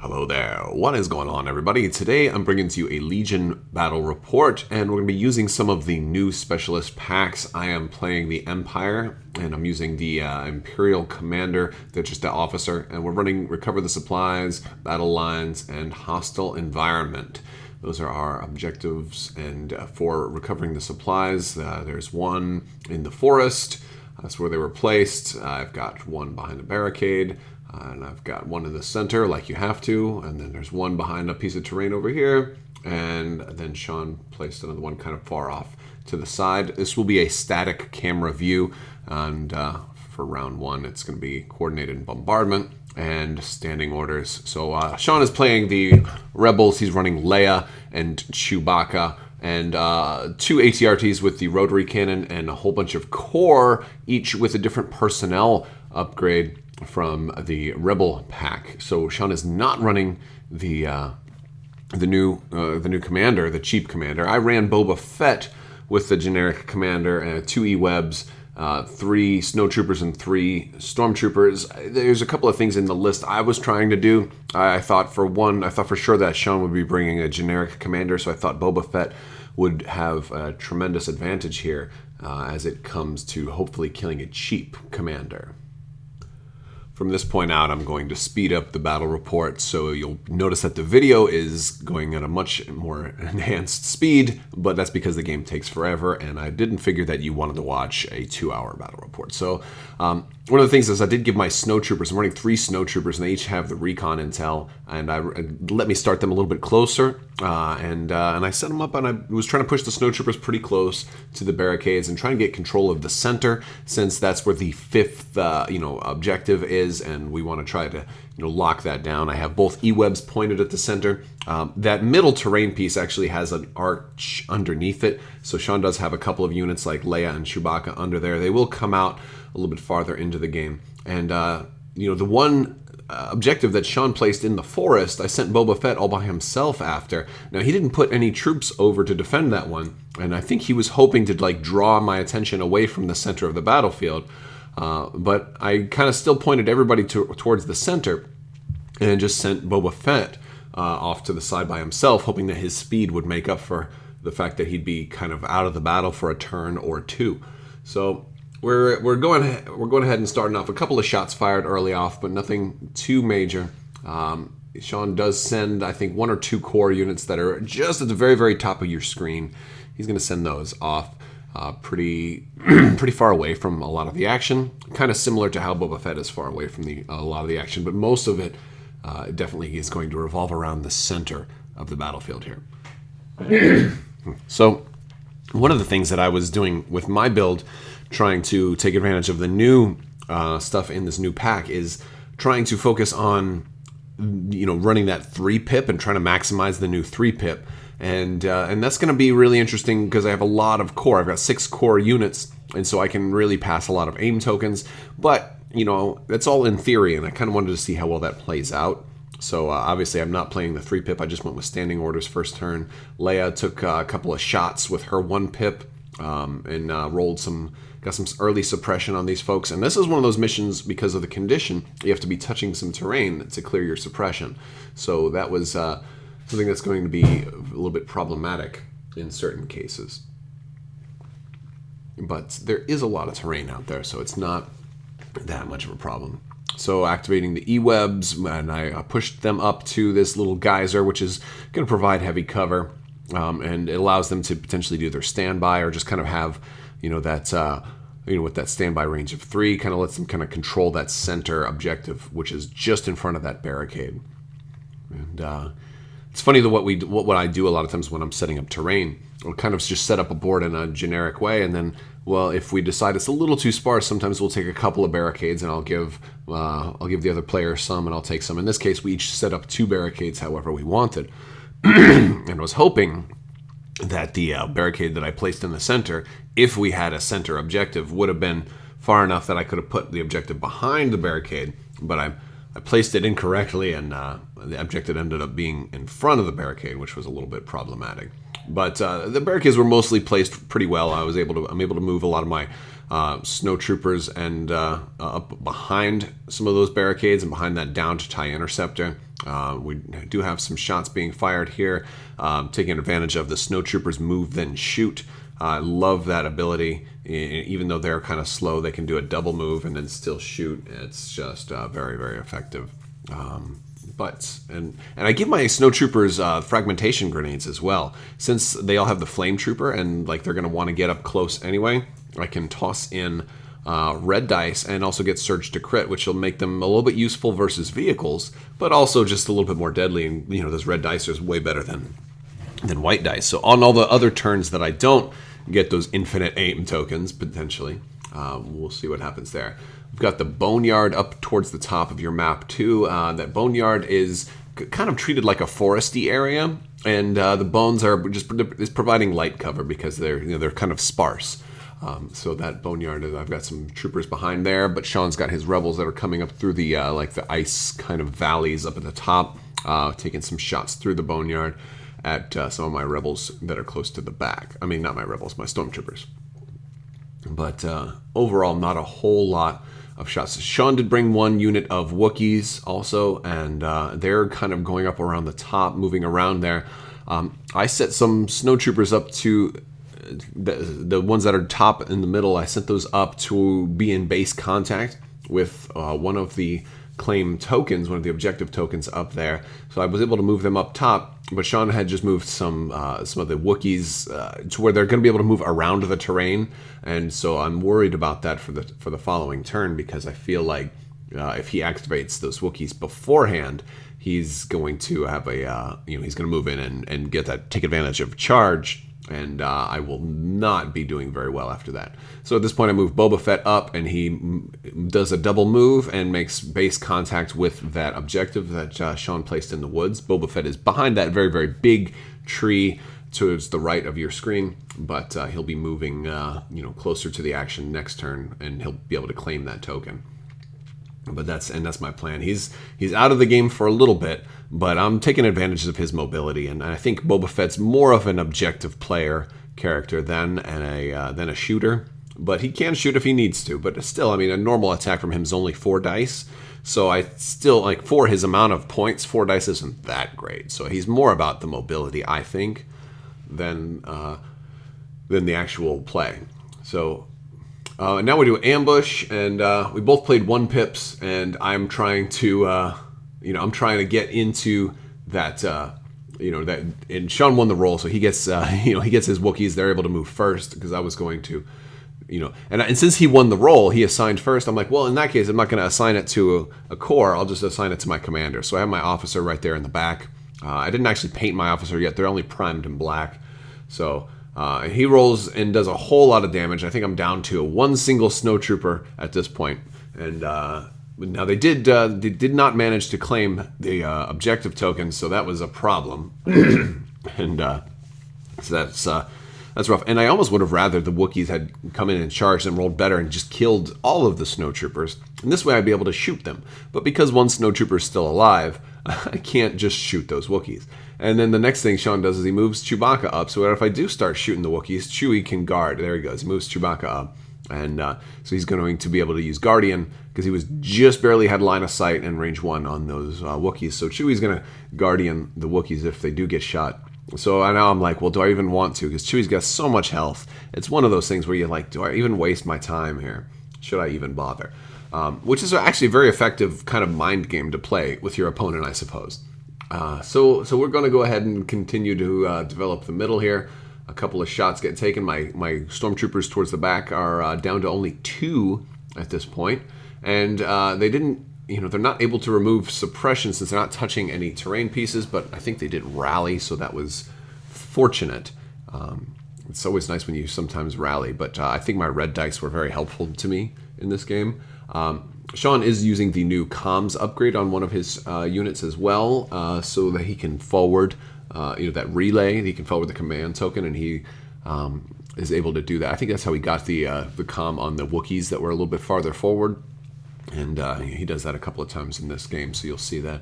Hello there. What is going on, everybody? Today I'm bringing to you a Legion battle report, and we're going to be using some of the new specialist packs. I am playing the Empire, and I'm using the Imperial Commander, the just the officer, and we're running Recover the Supplies, Battle Lines, and Hostile Environment. Those are our objectives, and for recovering the supplies, there's one in the forest. That's where they were placed. I've got one behind a barricade. And I've got one in the center, like you have to, and then there's one behind a piece of terrain over here, and then Sean placed another one kind of far off to the side. This will be a static camera view, and for round one, it's going to be coordinated bombardment and standing orders. So Sean is playing the Rebels. He's running Leia and Chewbacca, and two ATRTs with the rotary cannon, and a whole bunch of core, each with a different personnel upgrade from the Rebel pack. So Sean is not running the new commander, the cheap commander. I ran Boba Fett with the generic commander, 2 E-Webs, 3 snowtroopers, and 3 stormtroopers. There's a couple of things in the list I was trying to do. I thought for sure that Sean would be bringing a generic commander, so I thought Boba Fett would have a tremendous advantage here as it comes to hopefully killing a cheap commander. From this point out, I'm going to speed up the battle report, so you'll notice that the video is going at a much more enhanced speed, but that's because the game takes forever, and I didn't figure that you wanted to watch a 2-hour battle report. So one of the things is I did give my snowtroopers, I'm running 3 snowtroopers, and they each have the recon intel, and let me start them a little bit closer, and I set them up, and I was trying to push the snowtroopers pretty close to the barricades and trying to get control of the center, since that's where the 5th objective is, and we want to try to lock that down. I have both E-Webs pointed at the center. That middle terrain piece actually has an arch underneath it, so Sean does have a couple of units like Leia and Chewbacca under there. They will come out a little bit farther into the game, and the one objective that Sean placed in the forest, I sent Boba Fett all by himself after. Now, he didn't put any troops over to defend that one, and I think he was hoping to draw my attention away from the center of the battlefield. But I kind of still pointed everybody towards the center and just sent Boba Fett off to the side by himself, hoping that his speed would make up for the fact that he'd be kind of out of the battle for a turn or two. So we're going ahead and starting off. A couple of shots fired early off, but nothing too major. Sean does send, I think, 1 or 2 core units that are just at the very, very top of your screen. He's going to send those off. Pretty far away from a lot of the action, kind of similar to how Boba Fett is far away from a lot of the action, but most of it definitely is going to revolve around the center of the battlefield here. So one of the things that I was doing with my build, trying to take advantage of the new stuff in this new pack, is trying to focus on running that 3-pip and trying to maximize the new 3-pip. And that's going to be really interesting because I have a lot of core. I've got 6 core units, and so I can really pass a lot of aim tokens. But, that's all in theory, and I kind of wanted to see how well that plays out. So obviously I'm not playing the 3-pip. I just went with standing orders first turn. Leia took a couple of shots with her 1-pip and got some early suppression on these folks. And this is one of those missions, because of the condition, you have to be touching some terrain to clear your suppression. So that was something that's going to be a little bit problematic in certain cases. But there is a lot of terrain out there, so it's not that much of a problem. So activating the E-Webs, and I pushed them up to this little geyser, which is going to provide heavy cover, and it allows them to potentially do their standby, or just kind of have, that, with that standby range of 3, kind of lets them kind of control that center objective, which is just in front of that barricade. And it's funny that what I do a lot of times when I'm setting up terrain, I'll kind of just set up a board in a generic way, and then, if we decide it's a little too sparse, sometimes we'll take a couple of barricades, and I'll give the other player some, and I'll take some. In this case, we each set up 2 barricades, however we wanted, and was hoping that the barricade that I placed in the center, if we had a center objective, would have been far enough that I could have put the objective behind the barricade, but I placed it incorrectly, and the objective ended up being in front of the barricade, which was a little bit problematic. But the barricades were mostly placed pretty well. I'm able to move a lot of my snow troopers and up behind some of those barricades and behind that down to tie interceptor. We do have some shots being fired here, taking advantage of the snow troopers move then shoot. I love that ability. Even though they're kind of slow, they can do a double move and then still shoot. It's just very, very effective. And I give my snow troopers fragmentation grenades as well, since they all have the flame trooper and like they're going to want to get up close anyway. I can toss in red dice and also get surge to crit, which will make them a little bit useful versus vehicles, but also just a little bit more deadly. And those red dice are way better than white dice. So on all the other turns that I don't get those infinite aim tokens potentially, we'll see what happens there. We've got the Boneyard up towards the top of your map too. That Boneyard is kind of treated like a foresty area, and the bones are is providing light cover because they're kind of sparse. So that Boneyard, I've got some troopers behind there, but Sean's got his rebels that are coming up through the like the ice kind of valleys up at the top, taking some shots through the Boneyard at some of my rebels that are close to the back. I mean, not my rebels, my stormtroopers. But overall, not a whole lot of shots. Sean did bring one unit of Wookiees also, and they're kind of going up around the top, moving around there. I set some snowtroopers up to the ones that are top in the middle. I sent those up to be in base contact with one of the claim tokens, one of the objective tokens up there. So I was able to move them up top, but Sean had just moved some of the Wookiees to where they're going to be able to move around the terrain, and so I'm worried about that for the following turn, because I feel like if he activates those Wookiees beforehand, he's going to have he's going to move in and get that, take advantage of charge. And I will not be doing very well after that. So at this point, I move Boba Fett up, and he does a double move and makes base contact with that objective that Sean placed in the woods. Boba Fett is behind that very, very big tree towards the right of your screen, but he'll be moving closer to the action next turn, and he'll be able to claim that token. But that's my plan. He's out of the game for a little bit, but I'm taking advantage of his mobility, and I think Boba Fett's more of an objective player character than a shooter. But he can shoot if he needs to. But still, I mean, a normal attack from him is only 4 dice. So I still, like, for his amount of points, 4 dice isn't that great. So he's more about the mobility, I think, than the actual play. So now we do ambush, and we both played 1 pips, and I'm trying to get into that, and Sean won the roll, so he gets, he gets his Wookiees. They're able to move first, because I was going to, and since he won the roll, he assigned first. I'm like, well, in that case, I'm not going to assign it to a corps. I'll just assign it to my commander. So I have my officer right there in the back. I didn't actually paint my officer yet. They're only primed in black. So he rolls and does a whole lot of damage. I think I'm down to 1 single snowtrooper at this point. And now they did not manage to claim the objective token, so that was a problem. And so that's rough. And I almost would have rather the Wookiees had come in and charged and rolled better and just killed all of the snowtroopers. And this way I'd be able to shoot them. But because 1 snowtrooper is still alive, I can't just shoot those Wookiees. And then the next thing Sean does is he moves Chewbacca up, so that if I do start shooting the Wookiees, Chewie can guard. There he goes. He moves Chewbacca up. And so he's going to be able to use Guardian, because he was just barely had line of sight and range 1 on those Wookiees. So Chewie's going to Guardian the Wookiees if they do get shot. So now I'm like, well, do I even want to? Because Chewie's got so much health. It's one of those things where you're like, do I even waste my time here? Should I even bother? Which is actually a very effective kind of mind game to play with your opponent, I suppose. So we're going to go ahead and continue to develop the middle here. A couple of shots get taken. My stormtroopers towards the back are down to only 2 at this point. And they didn't, they're not able to remove suppression since they're not touching any terrain pieces, but I think they did rally, so that was fortunate. It's always nice when you sometimes rally, but I think my red dice were very helpful to me in this game. Sean is using the new comms upgrade on one of his units as well, so that he can forward, that relay. He can forward the command token, and he is able to do that. I think that's how he got the comm on the Wookiees that were a little bit farther forward, and he does that a couple of times in this game, so you'll see that.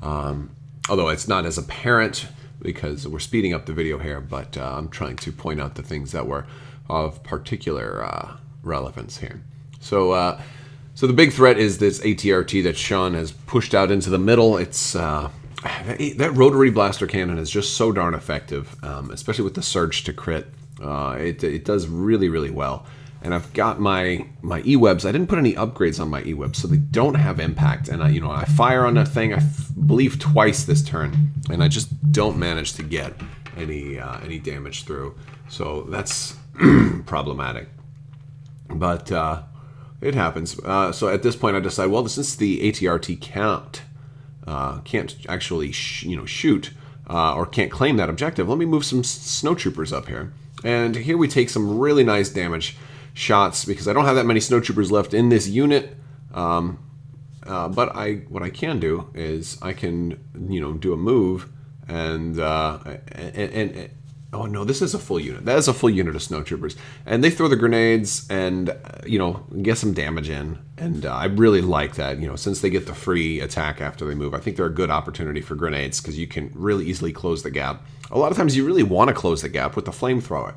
Although it's not as apparent because we're speeding up the video here, but I'm trying to point out the things that were of particular relevance here. So so the big threat is this ATRT that Sean has pushed out into the middle. It's that rotary blaster cannon is just so darn effective, especially with the surge to crit. It does really, really well. And I've got my E-webs. I didn't put any upgrades on my E-webs, so they don't have impact. And I fire on that thing, I believe twice this turn, and I just don't manage to get any damage through. So that's problematic. But it happens. So at this point, I decide, well, since the ATRT can't actually shoot or can't claim that objective, let me move some snowtroopers up here. And here we take some really nice damage shots because I don't have that many snowtroopers left in this unit. But what I can do is I can do a move and oh no, this is a full unit. That is a full unit of snowtroopers, and they throw the grenades and get some damage in. And I really like that. Since they get the free attack after they move, I think they're a good opportunity for grenades because you can really easily close the gap. A lot of times you really want to close the gap with the flamethrower.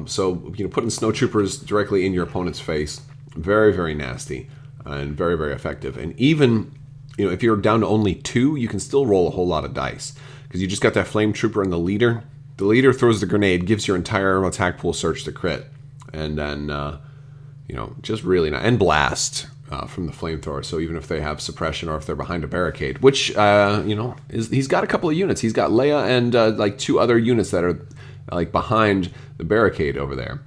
So putting snowtroopers directly in your opponent's face, very, very nasty and very, very effective. And even if you're down to only 2, you can still roll a whole lot of dice because you just got that flame trooper and the leader. The leader throws the grenade, gives your entire attack pool surge to crit, and then just really nice. And blast from the flamethrower. So even if they have suppression or if they're behind a barricade, which he's got a couple of units. He's got Leia and like 2 other units that are like behind the barricade over there.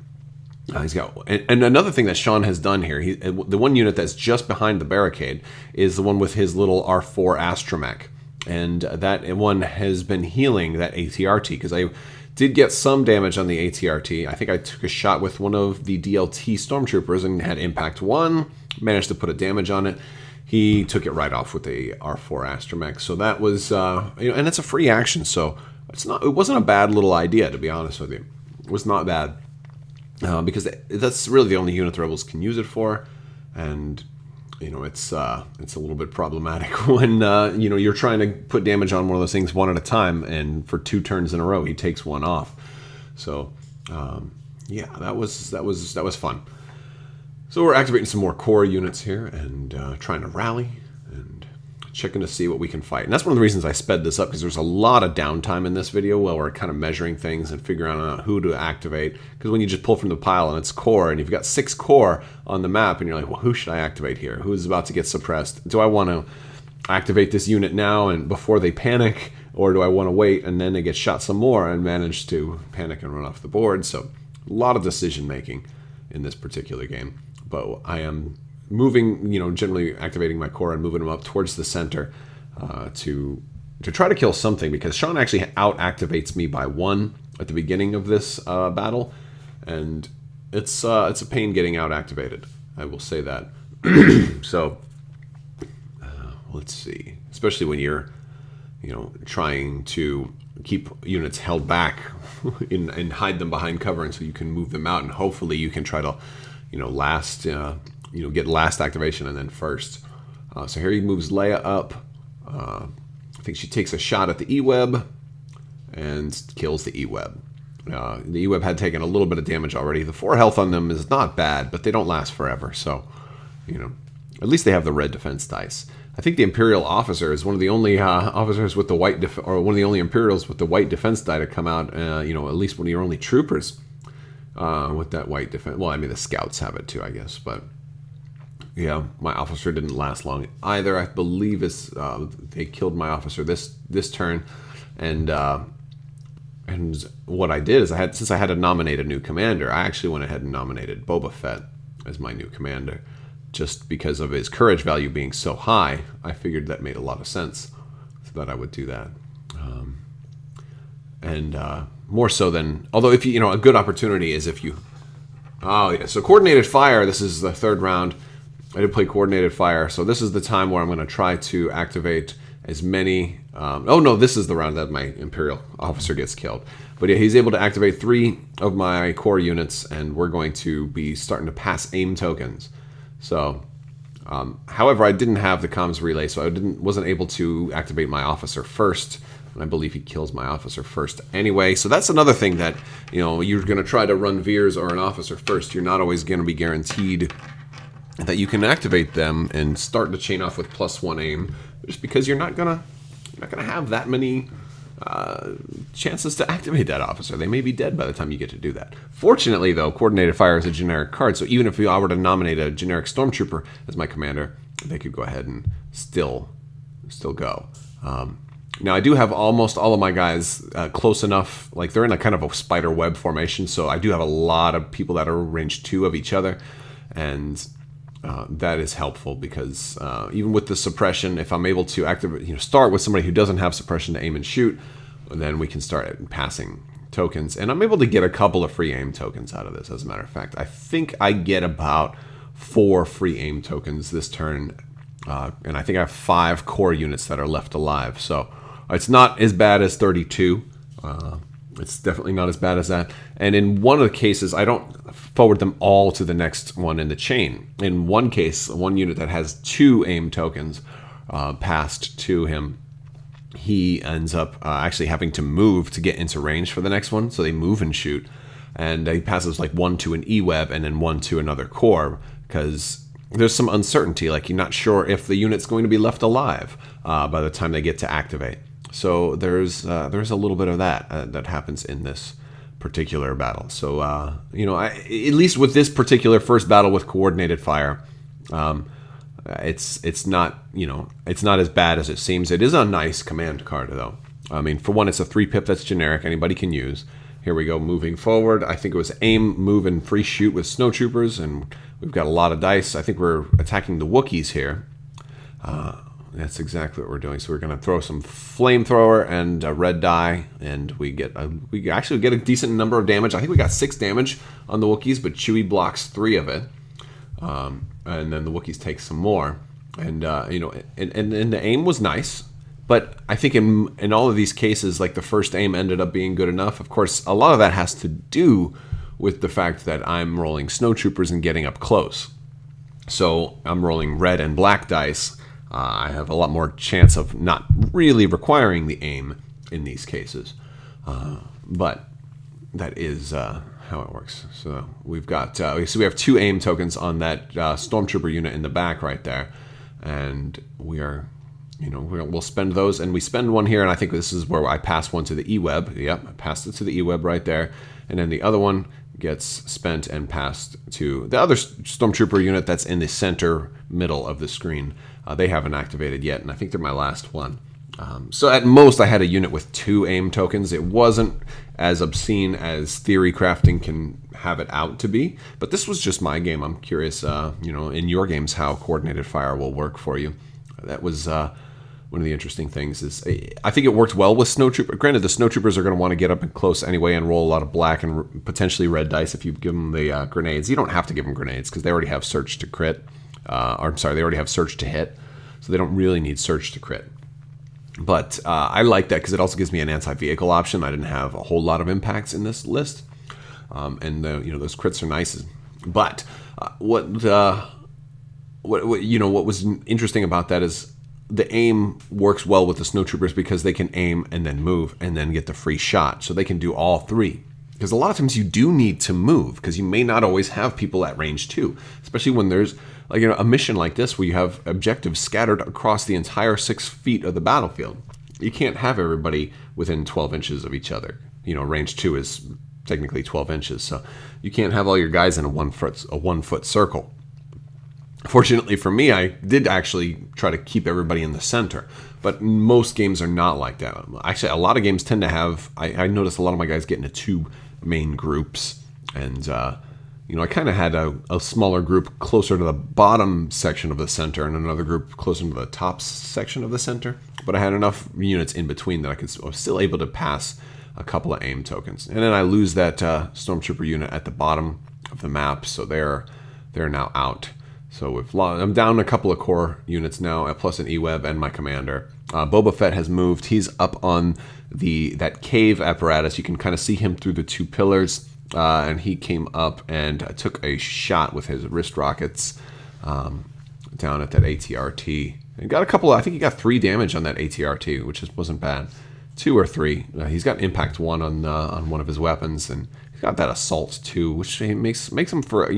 He's got, and another thing that Sean has done here, the one unit that's just behind the barricade is the one with his little R4 astromech. And that one has been healing that ATRT because I did get some damage on the ATRT. I think I took a shot with one of the DLT stormtroopers and had impact 1, managed to put a damage on it. He took it right off with a R4 astromech. So that was, and it's a free action, so it wasn't a bad little idea, to be honest with you. It was not bad because that's really the only unit the Rebels can use it for, and it's a little bit problematic when you're trying to put damage on one of those things one at a time, and for 2 turns in a row he takes one off. So yeah, that was fun. So we're activating some more core units here and trying to rally and checking to see what we can fight. And that's one of the reasons I sped this up, because there's a lot of downtime in this video while we're kind of measuring things and figuring out who to activate. Because when you just pull from the pile and it's core, and you've got 6 core on the map, and you're like, well, who should I activate here? Who's about to get suppressed? Do I want to activate this unit now and before they panic, or do I want to wait and then they get shot some more and manage to panic and run off the board? So a lot of decision making in this particular game. But I am moving, generally activating my core and moving them up towards the center to try to kill something, because Sean actually out-activates me by 1 at the beginning of this battle, and it's a pain getting out-activated, I will say that. So, let's see. Especially when you're, trying to keep units held back and hide them behind cover, and so you can move them out, and hopefully you can try to, get last activation and then first. So here he moves Leia up. I think she takes a shot at the E-web and kills the E-web. The E-web had taken a little bit of damage already. The 4 health on them is not bad, but they don't last forever. So, at least they have the red defense dice. I think the Imperial officer is one of the only officers with the white, or one of the only Imperials with the white defense die to come out. At least one of your only troopers with that white defense. Well, I mean, the scouts have it too, I guess, but. Yeah, my officer didn't last long either. I believe they killed my officer this turn, and what I did is since I had to nominate a new commander, I actually went ahead and nominated Boba Fett as my new commander, just because of his courage value being so high. I figured that made a lot of sense, so that I would do that, and more so than, although if a good opportunity is if you, oh yeah, so coordinated fire. This is the 3rd round. I did play coordinated fire, so this is the time where I'm going to try to activate as many... oh no, this is the round that my Imperial officer gets killed. But yeah, he's able to activate 3 of my core units, and we're going to be starting to pass aim tokens. So However, I didn't have the comms relay, so I wasn't able to activate my officer first. And I believe he kills my officer first anyway. So that's another thing that, you're going to try to run Veers or an officer first. You're not always going to be guaranteed that you can activate them and start the chain off with +1 aim, just because you're not gonna have that many chances to activate that officer. They may be dead by the time you get to do that. Fortunately, though, Coordinated Fire is a generic card, so even if I were to nominate a generic Stormtrooper as my commander, they could go ahead and still go. Now, I do have almost all of my guys close enough, like they're in a kind of a spider web formation, so I do have a lot of people that are range 2 of each other, and that is helpful because even with the suppression, if I'm able to activate, start with somebody who doesn't have suppression to aim and shoot, and then we can start passing tokens. And I'm able to get a couple of free aim tokens out of this, as a matter of fact. I think I get about 4 free aim tokens this turn, and I think I have 5 core units that are left alive. So it's not as bad as 32. It's definitely not as bad as that. And in one of the cases, I don't forward them all to the next one in the chain. In one case, one unit that has 2 aim tokens passed to him, he ends up actually having to move to get into range for the next one. So they move and shoot. And he passes like 1 to an E-Web and then 1 to another core because there's some uncertainty. Like you're not sure if the unit's going to be left alive by the time they get to activate. So there's a little bit of that happens in this particular battle. So at least with this particular first battle with Coordinated Fire, it's not as bad as it seems. It is a nice command card though. I mean, for one, it's a 3-pip that's generic. Anybody can use. Here we go, moving forward. I think it was aim, move, and free shoot with snowtroopers, and we've got a lot of dice. I think we're attacking the Wookiees here. That's exactly what we're doing. So we're going to throw some flamethrower and a red die, and we actually get a decent number of damage. I think we got 6 damage on the Wookiees, but Chewie blocks 3 of it, and then the Wookiees take some more. And and the aim was nice, but I think in all of these cases, like the first aim ended up being good enough. Of course, a lot of that has to do with the fact that I'm rolling snowtroopers and getting up close. So I'm rolling red and black dice. I have a lot more chance of not really requiring the aim in these cases. But that is how it works. So we've got we have 2 aim tokens on that Stormtrooper unit in the back right there. And we are, we'll spend those. And we spend 1 here, and I think this is where I pass 1 to the E-Web. Yep, I passed it to the E-Web right there. And then the other one gets spent and passed to the other Stormtrooper unit that's in the center middle of the screen. They haven't activated yet, and I think they're my last one. So at most, I had a unit with 2 aim tokens. It wasn't as obscene as Theory Crafting can have it out to be, but this was just my game. I'm curious, in your games, how Coordinated Fire will work for you. That was one of the interesting things. Is I think it worked well with Snowtrooper. Granted, the Snowtroopers are going to want to get up and close anyway and roll a lot of black and potentially red dice if you give them the grenades. You don't have to give them grenades because they already have Search to crit. They already have Search to hit, so they don't really need Search to crit. But I like that because it also gives me an anti-vehicle option. I didn't have a whole lot of impacts in this list, and those crits are nice. But what was interesting about that is the aim works well with the Snowtroopers because they can aim and then move and then get the free shot, so they can do all 3. Because a lot of times you do need to move because you may not always have people at range 2, especially when there's a mission like this where you have objectives scattered across the entire 6 feet of the battlefield. You can't have everybody within 12 inches of each other. Range 2 is technically 12 inches, so you can't have all your guys in a 1 foot circle. Fortunately for me, I did actually try to keep everybody in the center, but most games are not like that. Actually, a lot of games tend to have, I noticed a lot of my guys get into 2 main groups, and I kind of had a smaller group closer to the bottom section of the center and another group closer to the top section of the center, but I had enough units in between that I was still able to pass a couple of aim tokens. And then I lose that Stormtrooper unit at the bottom of the map, so they're now out. So I'm down a couple of core units now, plus an E-Web and my commander. Boba Fett has moved. He's up on that cave apparatus. You can kind of see him through the 2 pillars, and he came up and took a shot with his wrist rockets. down at that ATRT. And got a couple, I think he got 3 damage on that ATRT, which wasn't bad. 2 or 3. He's got impact 1 on one of his weapons, and he's got that assault 2, which makes him for,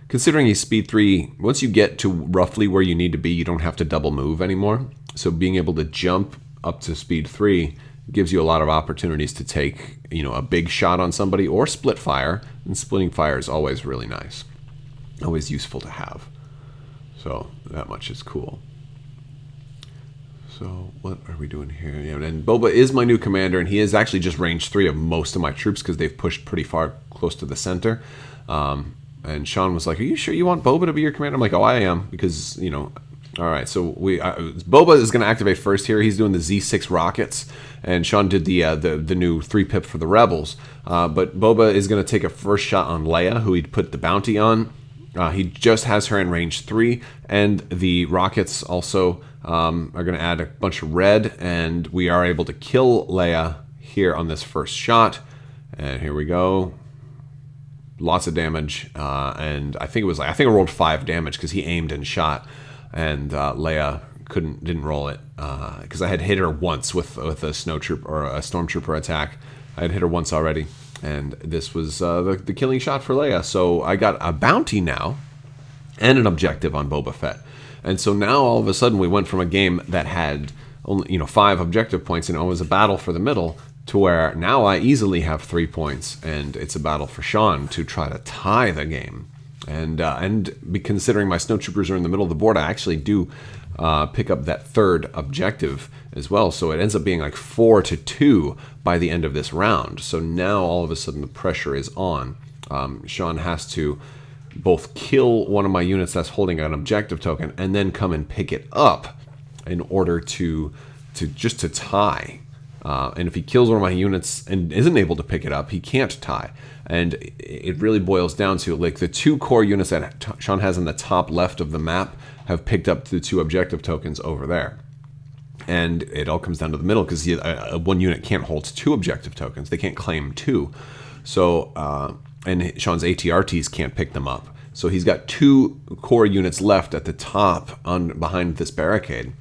considering he's speed 3, once you get to roughly where you need to be, you don't have to double move anymore. So being able to jump up to speed 3 gives you a lot of opportunities to take, a big shot on somebody or split fire, and splitting fire is always really nice. Always useful to have. So that much is cool. So what are we doing here? Yeah, and Boba is my new commander, and he is actually just range 3 of most of my troops because they've pushed pretty far close to the center. And Sean was like, "Are you sure you want Boba to be your commander?" I'm like, "Oh, I am," because, all right, so Boba is going to activate first here. He's doing the Z6 rockets, and Sean did the new 3-pip for the Rebels. But Boba is going to take a first shot on Leia, who he'd put the bounty on. He just has her in range 3, and the rockets also are going to add a bunch of red, and we are able to kill Leia here on this first shot. And here we go. Lots of damage, and I think I rolled 5 damage because he aimed and shot, and Leia didn't roll it because I had hit her once with a snowtrooper or a stormtrooper attack. I had hit her once already, and this was the killing shot for Leia. So I got a bounty now and an objective on Boba Fett. And so now all of a sudden we went from a game that had only 5 objective points and it was a battle for the middle to where now I easily have 3 points, and it's a battle for Sean to try to tie the game. And considering my snowtroopers are in the middle of the board, I actually do pick up that 3rd objective as well. So it ends up being like 4-2 by the end of this round. So now all of a sudden the pressure is on. Sean has to both kill one of my units that's holding an objective token and then come and pick it up in order to tie. And if he kills one of my units and isn't able to pick it up, he can't tie. And it really boils down to like the 2 core units that Sean has in the top left of the map have picked up the 2 objective tokens over there. And it all comes down to the middle because one unit can't hold 2 objective tokens. They can't claim 2. So, and Sean's ATRTs can't pick them up. So he's got 2 core units left at the top behind this barricade.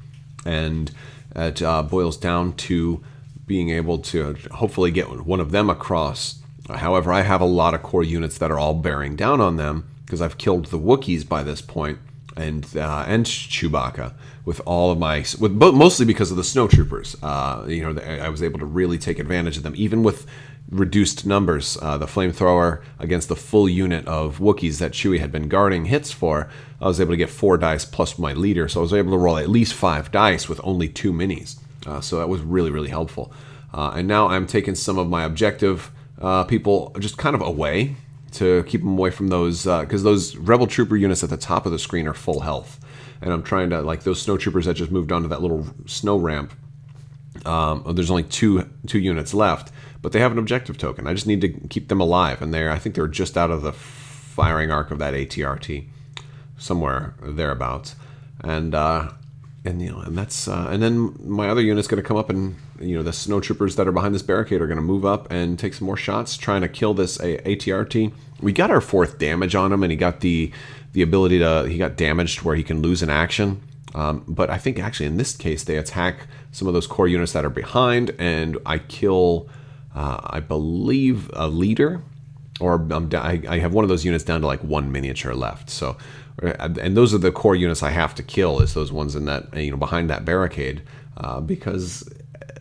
And it boils down to being able to hopefully get one of them across. However, I have a lot of core units that are all bearing down on them because I've killed the Wookiees by this point, and Chewbacca with all of my, mostly because of the snowtroopers. I was able to really take advantage of them, even with reduced numbers. The flamethrower against the full unit of Wookiees that Chewie had been guarding hits for, I was able to get 4 dice plus my leader, so I was able to roll at least 5 dice with only 2 minis. So that was really, really helpful. And now I'm taking some of my objective people just kind of away to keep them away from those, because those Rebel Trooper units at the top of the screen are full health. And I'm trying to, like those snowtroopers that just moved onto that little snow ramp, there's only two units left, but they have an objective token. I just need to keep them alive. And I think they're just out of the firing arc of that ATRT, somewhere thereabouts. And that's and then my other unit's going to come up, and the snowtroopers that are behind this barricade are going to move up and take some more shots trying to kill this ATRT. We got our 4th damage on him, and he got the ability he got damaged where he can lose an action. But I think actually in this case they attack some of those core units that are behind, and I kill I believe a leader, or I have one of those units down to like 1 miniature left. So, and those are the core units I have to kill, is those ones in that behind that barricade, because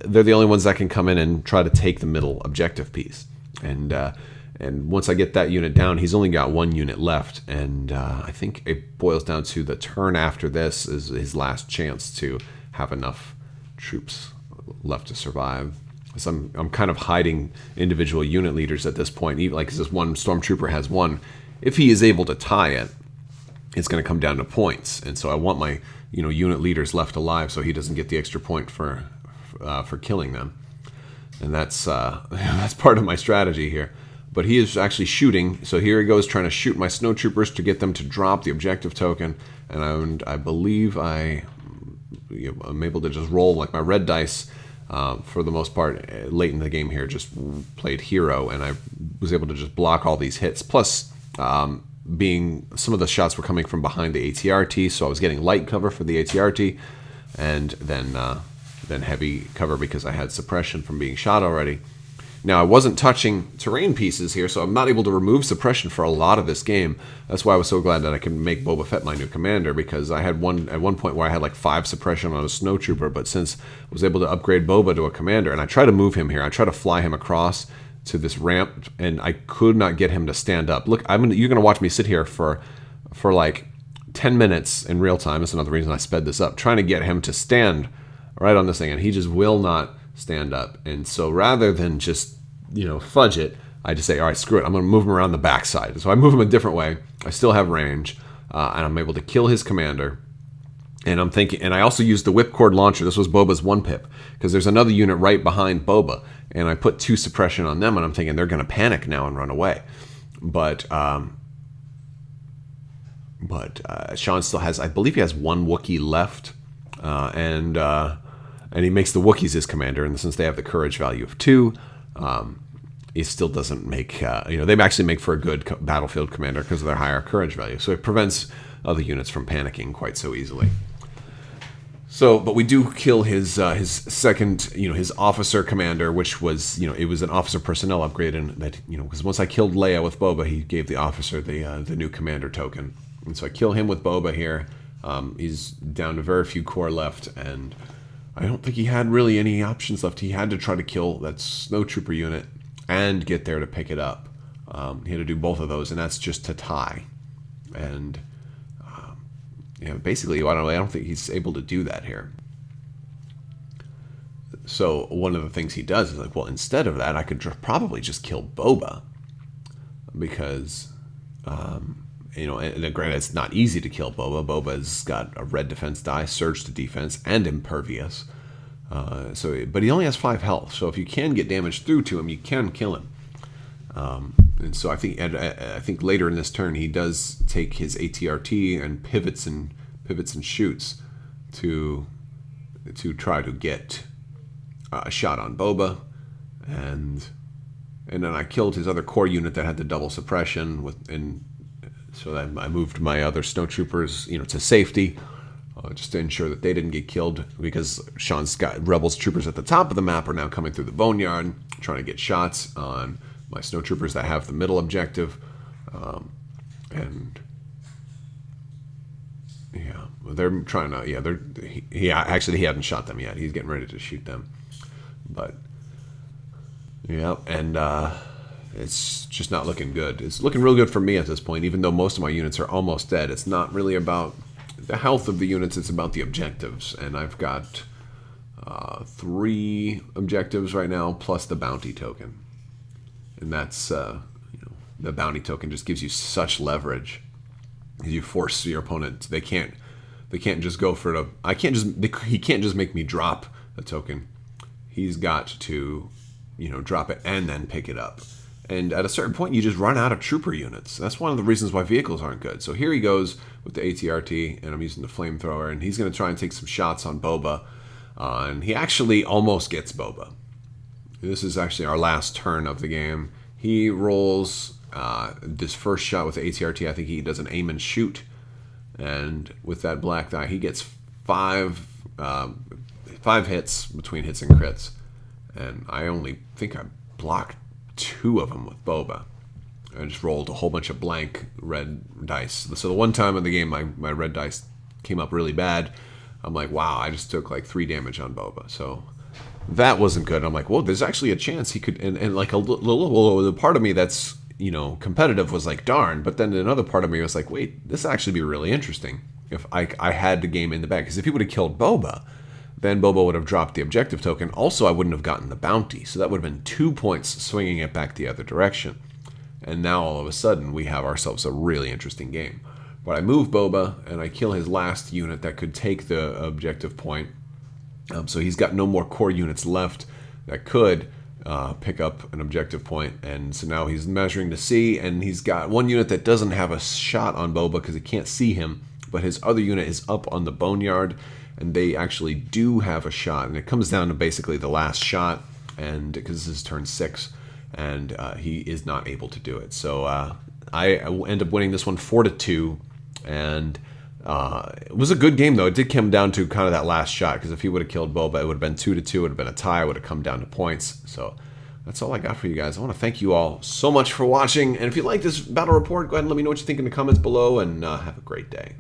they're the only ones that can come in and try to take the middle objective piece. And once I get that unit down, he's only got 1 unit left, and I think it boils down to the turn after this is his last chance to have enough troops left to survive. So I'm kind of hiding individual unit leaders at this point. Even like this one stormtrooper has 1. If he is able to tie it, it's going to come down to points, and so I want my unit leaders left alive so he doesn't get the extra point for killing them, and that's part of my strategy here. But he is actually shooting, so here he goes trying to shoot my snowtroopers to get them to drop the objective token, and I believe I'm able to just roll like my red dice. For the most part, late in the game here, just played hero, and I was able to just block all these hits. Plus, being some of the shots were coming from behind the ATRT, so I was getting light cover for the ATRT, and then heavy cover because I had suppression from being shot already. Now, I wasn't touching terrain pieces here, so I'm not able to remove suppression for a lot of this game. That's why I was so glad that I could make Boba Fett my new commander, because I had at one point where I had like 5 suppression on a snowtrooper, but since I was able to upgrade Boba to a commander, and I try to move him here, I try to fly him across to this ramp, and I could not get him to stand up. Look, you're going to watch me sit here for like 10 minutes in real time. That's another reason I sped this up, trying to get him to stand right on this thing, and he just will not stand up. And so rather than just, fudge it, I just say, all right, screw it, I'm going to move him around the backside. So I move him a different way. I still have range, and I'm able to kill his commander. And I'm thinking, and I also used the whipcord launcher. This was Boba's 1-pip, because there's another unit right behind Boba, and I put 2 suppression on them, and I'm thinking they're going to panic now and run away. But Sean still has, I believe he has 1 Wookiee left, and he makes the Wookiees his commander, and since they have the courage value of 2, it still doesn't make, they actually make for a good battlefield commander because of their higher courage value. So it prevents other units from panicking quite so easily. So, but we do kill his second, his officer commander, which was, it was an officer personnel upgrade, and that, because once I killed Leia with Boba, he gave the officer the new commander token. And so I kill him with Boba here. He's down to very few core left, and I don't think he had really any options left. He had to try to kill that snowtrooper unit and get there to pick it up. He had to do both of those, and that's just to tie. And basically, I don't think he's able to do that here. So one of the things he does is like, well, instead of that, I could probably just kill Boba, because and granted, it's not easy to kill Boba. Boba's got a red defense die, surge to defense, and impervious. But he only has 5 health, so if you can get damage through to him, you can kill him. And so I think later in this turn he does take his ATRT and pivots and shoots to try to get a shot on Boba, and then I killed his other core unit that had the double suppression so I moved my other snowtroopers to safety, just to ensure that they didn't get killed, because Sean's got Rebels troopers at the top of the map are now coming through the boneyard trying to get shots on my snowtroopers that have the middle objective, and they're trying to he hadn't shot them yet. He's getting ready to shoot them, but and it's just not looking good. It's looking real good for me at this point, even though most of my units are almost dead. It's not really about the health of the units, it's about the objectives, and I've got 3 objectives right now plus the bounty token. And that's, the bounty token just gives you such leverage. You force your opponent. They can't just go for it. He can't just make me drop a token. He's got to, drop it and then pick it up. And at a certain point, you just run out of trooper units. That's one of the reasons why vehicles aren't good. So here he goes with the ATRT, and I'm using the flamethrower, and he's going to try and take some shots on Boba. And he actually almost gets Boba. This is actually our last turn of the game. He rolls this first shot with the ATRT. I think he does an aim and shoot. And with that black die, he gets 5 hits between hits and crits. And I only think I blocked 2 of them with Boba. I just rolled a whole bunch of blank red dice. So the one time in the game my red dice came up really bad, I'm like, wow, I just took like 3 damage on Boba. So that wasn't good. I'm like, whoa, there's actually a chance he could, and like the part of me that's, competitive was like, darn, but then another part of me was like, wait, this would actually be really interesting if I had the game in the bag. Because if he would have killed Boba, then Boba would have dropped the objective token. Also, I wouldn't have gotten the bounty. So that would have been 2 points swinging it back the other direction. And now all of a sudden, we have ourselves a really interesting game. But I move Boba, and I kill his last unit that could take the objective point. So he's got no more core units left that could pick up an objective point. And so now he's measuring to see, and he's got 1 unit that doesn't have a shot on Boba because it can't see him. But his other unit is up on the boneyard, and they actually do have a shot. And it comes down to basically the last shot, and because this is turn 6, and he is not able to do it. So I end up winning this one 4-2, and it was a good game, though. It did come down to kind of that last shot, because if he would have killed Boba, it would have been 2-2. It would have been a tie. It would have come down to points. So that's all I got for you guys. I want to thank you all so much for watching, and if you like this battle report, go ahead and let me know what you think in the comments below, and have a great day.